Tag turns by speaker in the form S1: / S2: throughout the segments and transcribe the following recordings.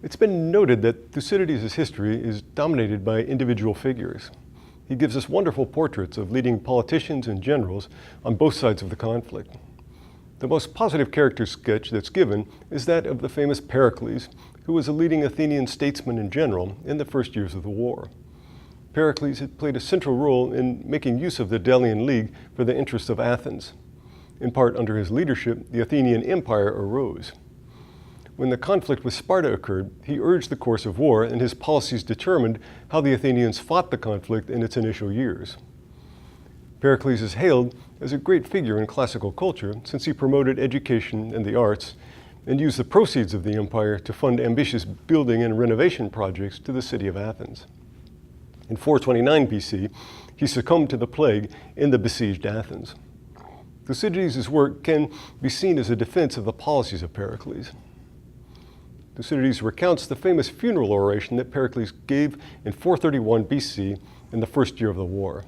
S1: It's been noted that Thucydides' history is dominated by individual figures. He gives us wonderful portraits of leading politicians and generals on both sides of the conflict. The most positive character sketch that's given is that of the famous Pericles, who was a leading Athenian statesman and general in the first years of the war. Pericles had played a central role in making use of the Delian League for the interests of Athens. In part under his leadership, the Athenian Empire arose. When the conflict with Sparta occurred, he urged the course of war, and his policies determined how the Athenians fought the conflict in its initial years. Pericles is hailed as a great figure in classical culture since he promoted education and the arts and used the proceeds of the empire to fund ambitious building and renovation projects to the city of Athens. In 429 BC, he succumbed to the plague in the besieged Athens. Thucydides' work can be seen as a defense of the policies of Pericles. Thucydides recounts the famous funeral oration that Pericles gave in 431 BC in the first year of the war.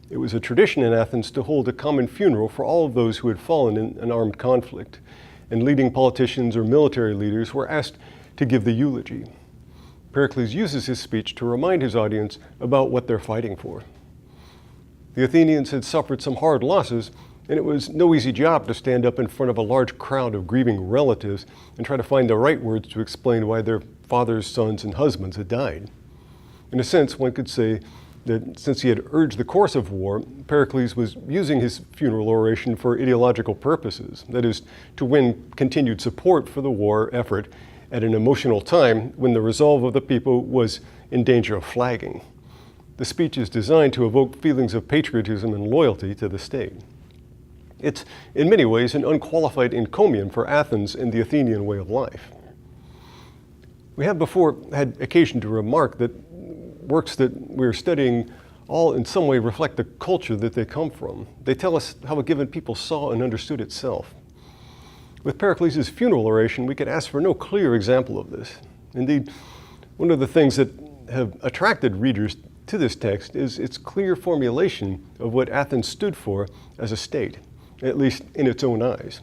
S1: It was a tradition in Athens to hold a common funeral for all of those who had fallen in an armed conflict, and leading politicians or military leaders were asked to give the eulogy. Pericles uses his speech to remind his audience about what they're fighting for. The Athenians had suffered some hard losses, and it was no easy job to stand up in front of a large crowd of grieving relatives and try to find the right words to explain why their fathers, sons, and husbands had died. In a sense, one could say that since he had urged the course of war, Pericles was using his funeral oration for ideological purposes, that is, to win continued support for the war effort at an emotional time when the resolve of the people was in danger of flagging. The speech is designed to evoke feelings of patriotism and loyalty to the state. It's, in many ways, an unqualified encomium for Athens and the Athenian way of life. We have before had occasion to remark that works that we're studying all in some way reflect the culture that they come from. They tell us how a given people saw and understood itself. With Pericles' funeral oration, we could ask for no clear example of this. Indeed, one of the things that have attracted readers to this text is its clear formulation of what Athens stood for as a state, at least in its own eyes.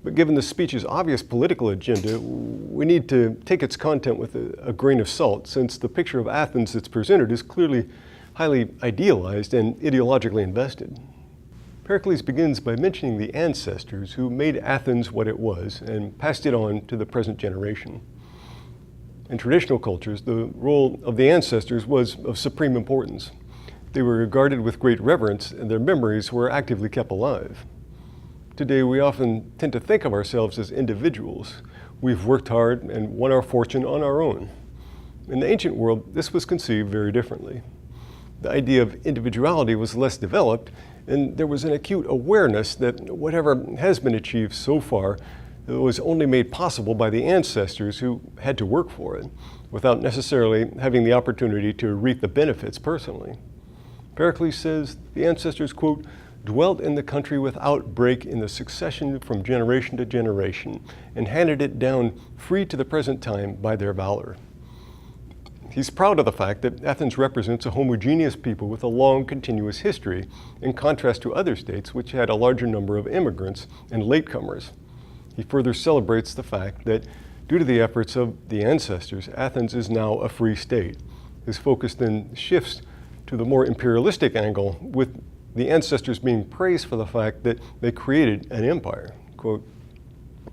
S1: But given the speech's obvious political agenda, we need to take its content with a grain of salt, since the picture of Athens that's presented is clearly highly idealized and ideologically invested. Pericles begins by mentioning the ancestors who made Athens what it was and passed it on to the present generation. In traditional cultures, the role of the ancestors was of supreme importance. They were regarded with great reverence, and their memories were actively kept alive. Today, we often tend to think of ourselves as individuals. We've worked hard and won our fortune on our own. In the ancient world, this was conceived very differently. The idea of individuality was less developed, and there was an acute awareness that whatever has been achieved so far was only made possible by the ancestors who had to work for it, without necessarily having the opportunity to reap the benefits personally. Pericles says the ancestors, quote, dwelt in the country without break in the succession from generation to generation, and handed it down free to the present time by their valor. He's proud of the fact that Athens represents a homogeneous people with a long, continuous history, in contrast to other states which had a larger number of immigrants and latecomers. He further celebrates the fact that, due to the efforts of the ancestors, Athens is now a free state. His focus then shifts to the more imperialistic angle, with the ancestors being praised for the fact that they created an empire. Quote,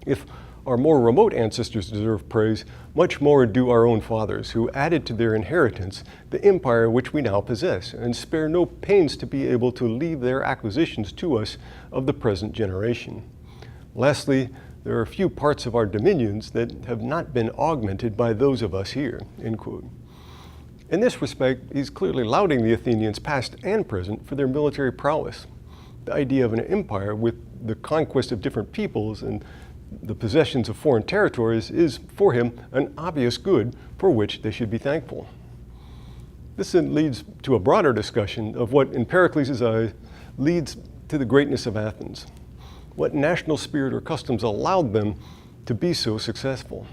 S1: if our more remote ancestors deserve praise, much more do our own fathers, who added to their inheritance the empire which we now possess, and spare no pains to be able to leave their acquisitions to us of the present generation. Lastly, there are few parts of our dominions that have not been augmented by those of us here, end quote. In this respect, he's clearly lauding the Athenians past and present for their military prowess. The idea of an empire with the conquest of different peoples and the possessions of foreign territories is, for him, an obvious good for which they should be thankful. This then leads to a broader discussion of what, in Pericles' eyes, leads to the greatness of Athens. What national spirit or customs allowed them to be so successful?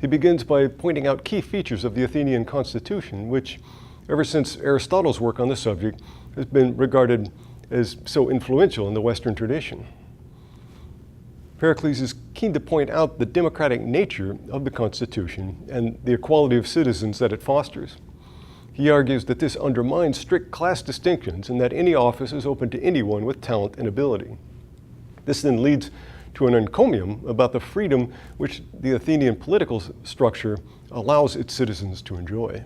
S1: He begins by pointing out key features of the Athenian constitution, which, ever since Aristotle's work on the subject, has been regarded as so influential in the Western tradition. Pericles is keen to point out the democratic nature of the Constitution and the equality of citizens that it fosters. He argues that this undermines strict class distinctions and that any office is open to anyone with talent and ability. This then leads to an encomium about the freedom which the Athenian political structure allows its citizens to enjoy.